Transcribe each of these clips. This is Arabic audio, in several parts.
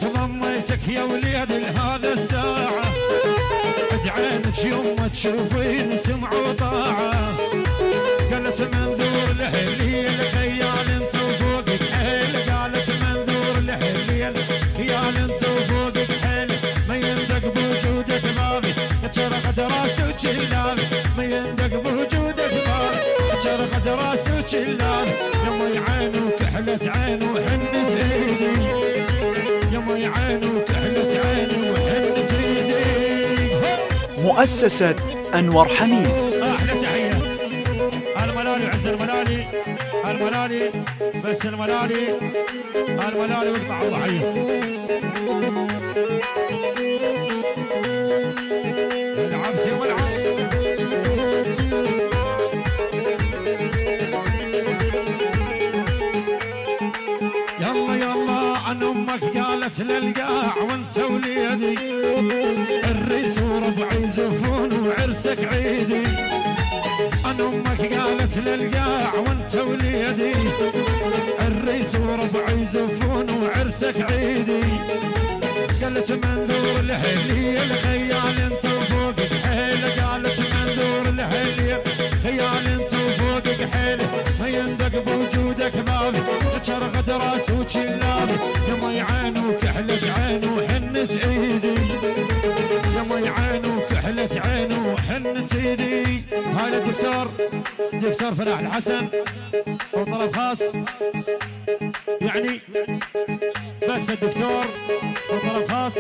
قالت ضميتك يا وليد لهذا الساعة، عد عينك يوم تشوفين سمع وطاعة. قالت منظور لهليل خيال انت وفوقك حيل، قالت منظور لهليل خيال انت وفوقك حيل. ما يندق بوجودك بابي شرقت راسه وشلابي، ما يندق بوجودك بابي شرقت راسه وشلابي. يما عين وكحلت عين وحنت ايدي، يما عين وكحلت عين وحنت ايدي. مؤسسة أنور حميد. احلى تحية الملالي وعز الملالي، الملالي بس الملالي، الملالي وقطع الضحية. العبسي والعب يلا يلا عن امك قالت للقاع وانت وليدي، الريس وربعي زفون وعرسك عيدي. عن امك قالت للقاع وانت وليدي، الريس وربعي زفون وعرسك عيدي. قالت منذور لهليل خيال انت وفوقك حيل، قالت منذور لهليل خيال انت وفوقك حيل. ما يندق بوجودك بابي شرقت راس وشلابي، يما عين وكحلت عين وحنت ايدي، يما عين وكحلت عين وحنت ايدي. هاي الدكتور دكتور فلاح الحسن وطلب خاص يعني بس الدكتور وطلب خاص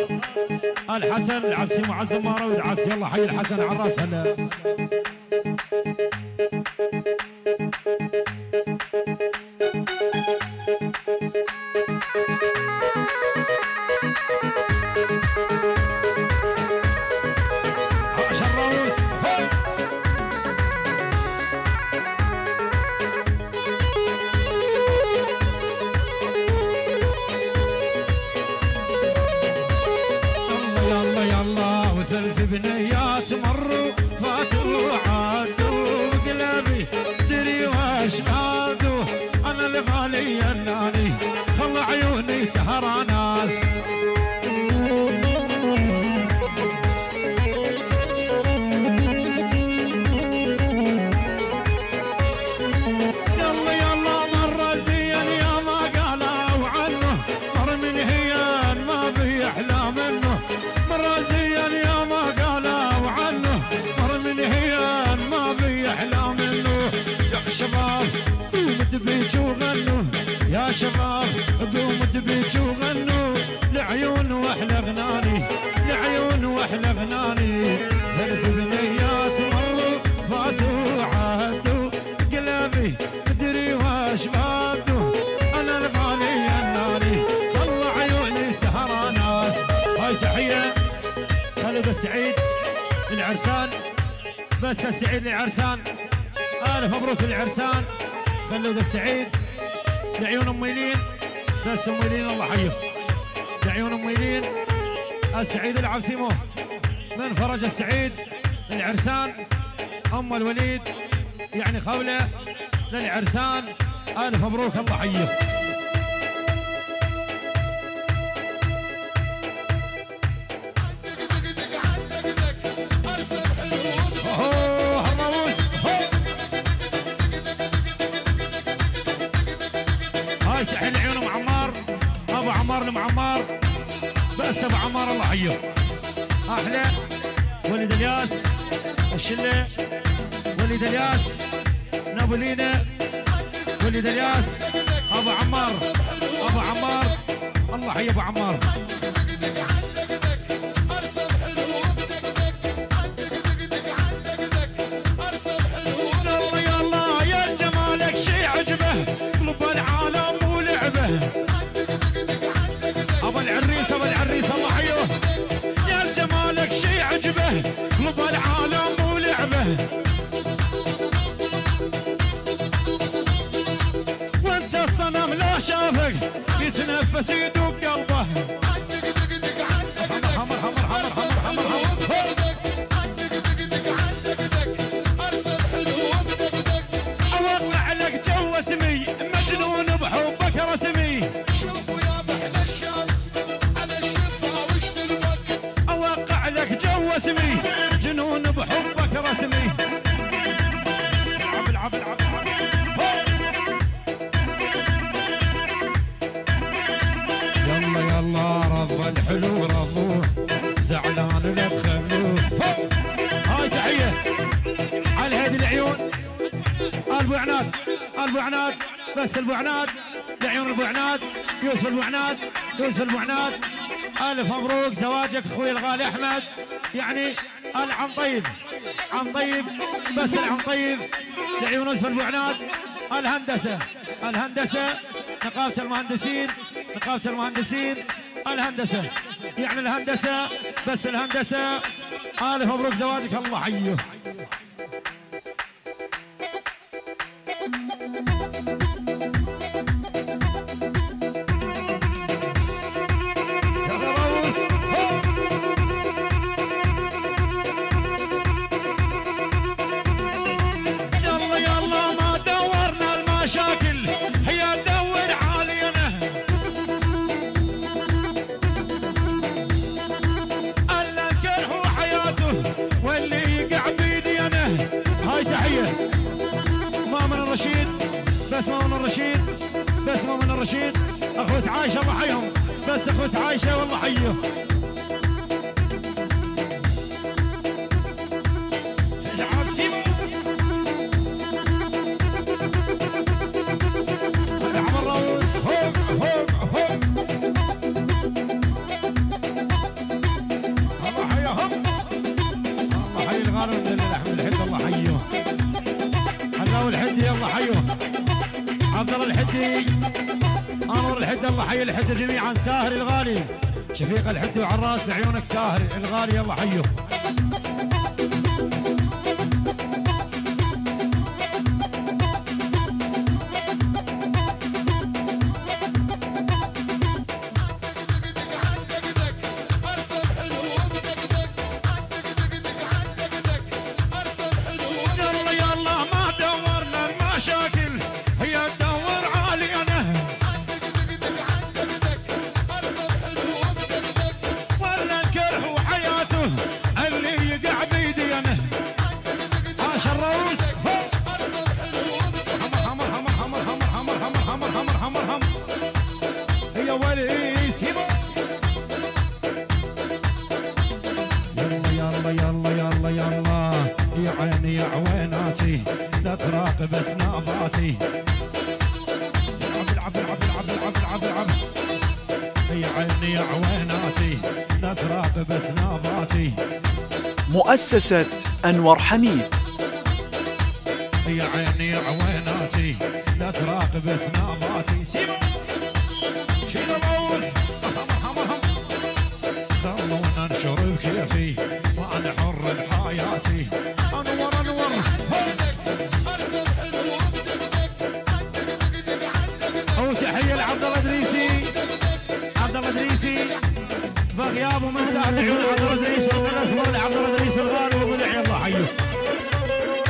الحسن العبسي معزم مارود عاس. يلا حي الحسن على الراس هلا. بنيات مروا فاتوا عادوا قلبي دري واش بعدوا. انا الغالي الناني خلى عيوني سهرانات. يلا يلا مرة زين يا ما قالوا عنه، مر من هيان ما بي احلى منه. مرة زين يا ما قالوا عنه، مر من هيان ما بي احلى منه. يا شباب قوموا دبيجوا وغنوا، يا شباب قوموا دبيجوا وغنوا لعيون واحلى غناني، لعيون واحلى غناني. ثلاث بنيات مروا فاتوا عهدوا قلبي مدري واش بعدوا. انا الغالي الناني خلى عيوني سهرانات. هاي تحيه خالد السعيد للعرسان، بس السعيد للعرسان. الف مبروك للعرسان خالد السعيد لعيون اميلين، بس اميلين الله حيه لعيون اميلين. السعيد العبسيمو من فرج السعيد للعرسان، ام الوليد يعني خوله للعرسان. الف مبروك الله حيه. هاي تحية لعيون ام عمار، ابو عمار المعمار، بس ابو عمار الله حيه. احلى وليد الياس الشله، وليد الياس نابولينا، وليد الياس ابو عمار، ابو عمار الله حي ابو عمار. يلا يلا يا جمالك شي عجبه قلب العالم ولعبه. ابو العريس ابو العريس الله حيه، يا جمالك شي عجبه قلب العالم ولعبه. وانت الصنم لا شافك يتنفس يدوب قلبه. حمر حمر حمر حمر حمر حمر. اوقع لك جو اسمي مجنون بحبك رسمي. شوفوا يا بحر الشام على البوعناد بس البوعناد لعيون البوعناد يوسف البوعناد يوسف البوعناد. الف مبروك زواجك اخوي الغالي احمد. يعني العم طيب عم طيب بس العم طيب لعيون يوسف البوعناد. الهندسه الهندسه نقابه المهندسين نقابه المهندسين الهندسه يعني الهندسه بس الهندسه. الف مبروك زواجك الله حيه. بس مؤمن الرشيد بس مؤمن الرشيد اخوة عايشة الله حيهم بس اخوة عايشة والله حيه. العاب سيما العب الروس هوك هوك هوك الله حيهم الله حي الغالب من احمد الحد الله حيه. حلاوي الحدي الله حيه. عبد الله الحدي انور الحدي الله حي الحدي جميعا. ساهر الغالي شفيق الحدي وعراس لعيونك ساهر الغالي الله حيه. لا تراقب اسناباتي. العب العب العب العب العب العب يا عيني يا عويناتي لا تراقب اسناباتي. مؤسسة أنور حميد. يا عيني يا عويناتي لا تراقب اسناباتي. سيبا شيل الروس ضلوا ننشر بكيفي وانا حر بحياتي. انور انور تحيه لعبد الله ادريسي. عبد الله ادريسي بغيابه من سهل لعيون عبد الله ادريسي والاسمر لعبد الله ادريسي الغالي وضلع الله حيه.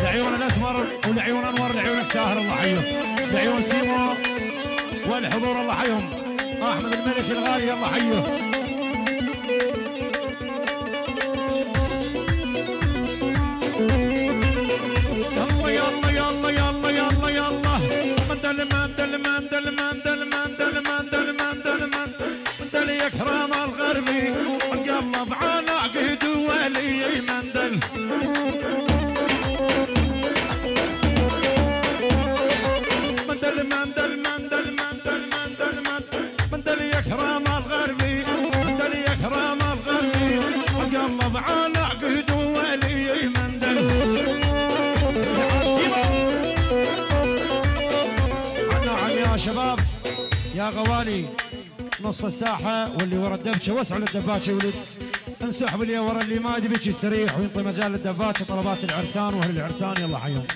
لعيون الاسمر ولعيون انور لعيونك ساهر الله حيه. لعيون سيمو والحضور الله حيهم. احمد الملك الغالي الله حيه. يلا يلا يلا يلا يلا مندل مندل مندل مندل مندل مندل مندل مندل يا كرام الغربي انقلب على عقد ولي مندل. مندل مندل مندل مندل مندل مندل يا كرام الغربي مندل يا كرام الغربي انقلب على عقد ولي مندل. يا شباب يا غوالي نص الساحة واللي ورا الدبشة وسعوا للدباتشة ولد انسحبوا اللي ورا اللي ما يبيك يستريح وينطي مجال للدباتشة طلبات العرسان واهل العرسان يلا حيهم.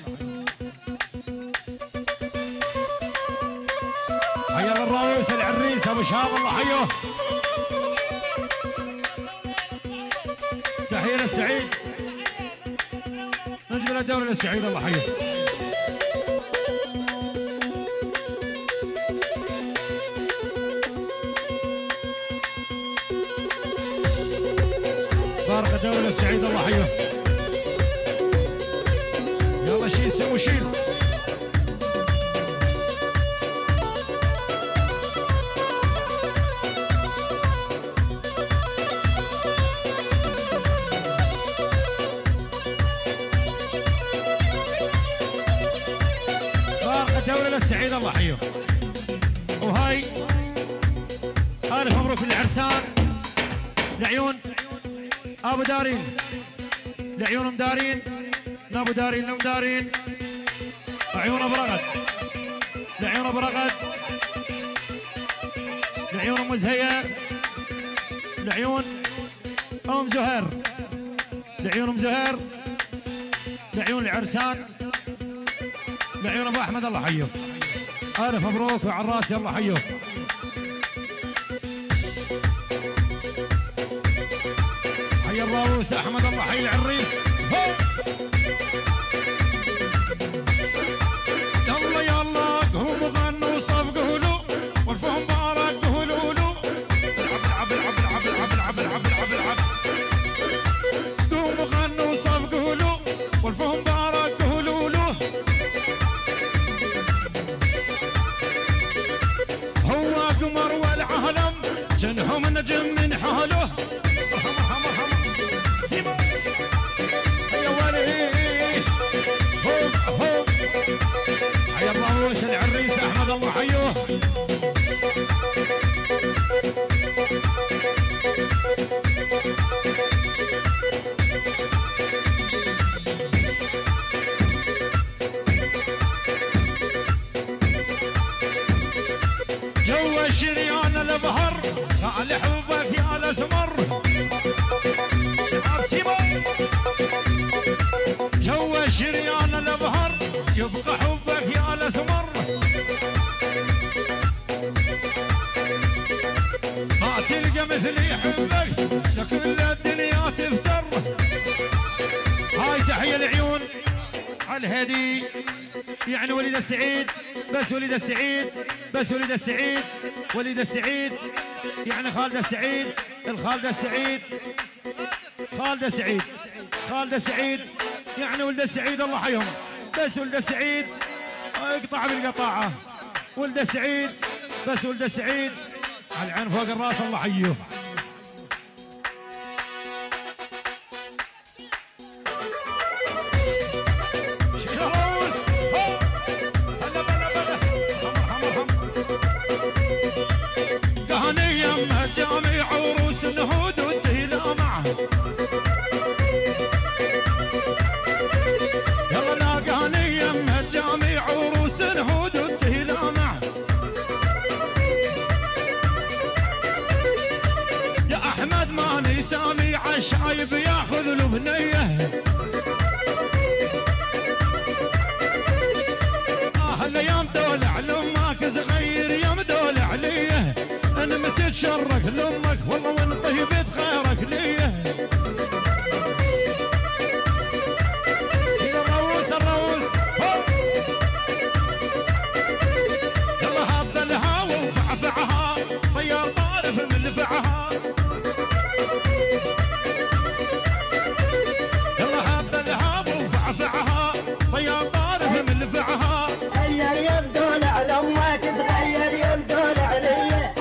حيا الراويس العريس ابو شهاب الله حيه. تحية للسعيد نجم الدوري للسعيد الله حيه. بارك الدولة السعيد الله حيه. يلا شيل سمو شيل. بارك الدولة محمد الله حيه. وهاي الف مبروك للعرسان لعيون ابو دارين، لعيون مدارين، نابو دارين لمدارين، عيون ابو رغد، لعيون ابو رغد، لعيون ام زهية، لعيون ام زهير، لعيون ام زهير، لعيون العرسان، لعيون ابو احمد الله حيه. الف مبروك وعلى راسي الله حيه. حي الراوس احمد الله حي العريس. يلا يلا قوموا غنوا صفقوا له والفهم بارك قولوا له العب العب العب العب العب العب العب العب. قوموا غنوا صفقوا له والفهم بارك قولوا له. هو قمر والعالم جنهم نجم من حاله. العريس احمد الله حيوه. جو الشريان البحر قال حبك يا الاسمر. جو الشريان البحر يبقى حبك يا الاسمر. ما تلقى مثلي يحبك لكل الدنيا تفتر. هاي تحية العيون على الهدي يعني وليد السعيد، بس وليد السعيد، بس وليد السعيد، وليد السعيد يعني خالد السعيد، الخالد السعيد، خالد السعيد، خالد السعيد يعني ولد السعيد الله حيهم. بس ولد السعيد اقطع بالقطاعة، ولد السعيد بس ولد السعيد على العين فوق الراس الله حيه. قهني يمه جامع عروس النهود والتلامع. يلا لا قهني يمه جامع عروس النهود والتلامع. يا احمد ماني سامي عالشايب ياخذ له بنيه. الايام دولع لامك صغير يا مدول عليه. انا متى تشرك لامك والله وان طيبت خيرك ليه. الروس الروس يلا هب الهوى وفعفعها طيار طارف من لفعها. يلا هب الهوى وفعفعها طيار طارف من لفعها. يبدون على امك تغير يبدون علي.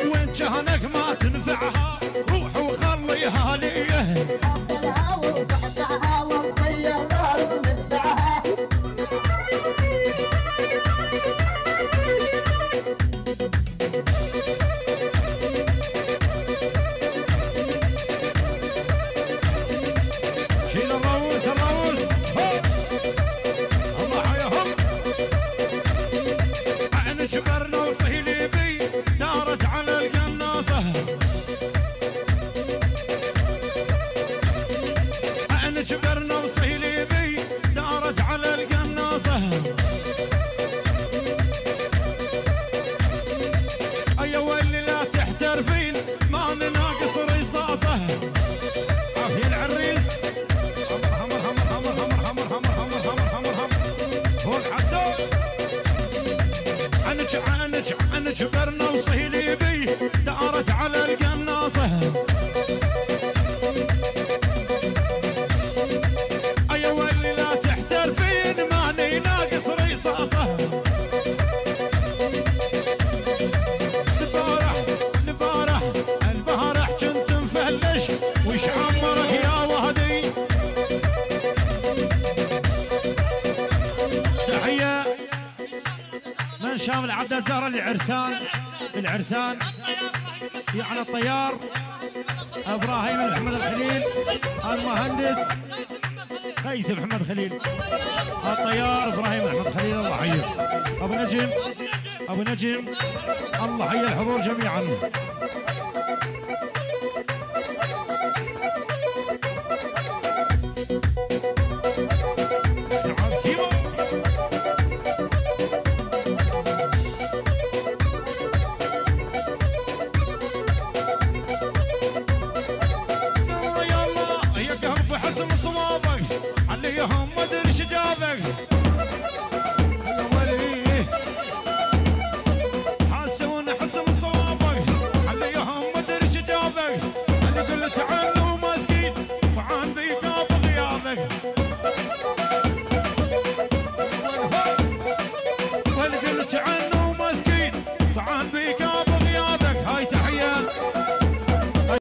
وين جهنك ما تنفعها روح وخليها ليه. الهوى وبعدها وطير طارف مدعها. شيل الروس الروس الله حياهم. عن جبرنا وصهيلي بي دارت على القناصة. عن جبرنا وصهيلي بي دارت على القناصة. أيا ويلي لا تحترفين ما نناقص رصاصة. عافية العريس همر همر همر همر همر همر همر همر همر همر فوق عسول. عن جبرنا وصهيلي بي دارت على القناصة. أيا ويلي لا تحترفين ماني ناقص رصاصة. البارح كنت مفلش وش عمرك يا وهدي. ترى العرسان على الطيار ابراهيم محمد الخليل، المهندس قيس محمد خليل، الطيار ابراهيم محمد خليل الله يحييه، ابو نجم الله يحيي الحضور جميعا.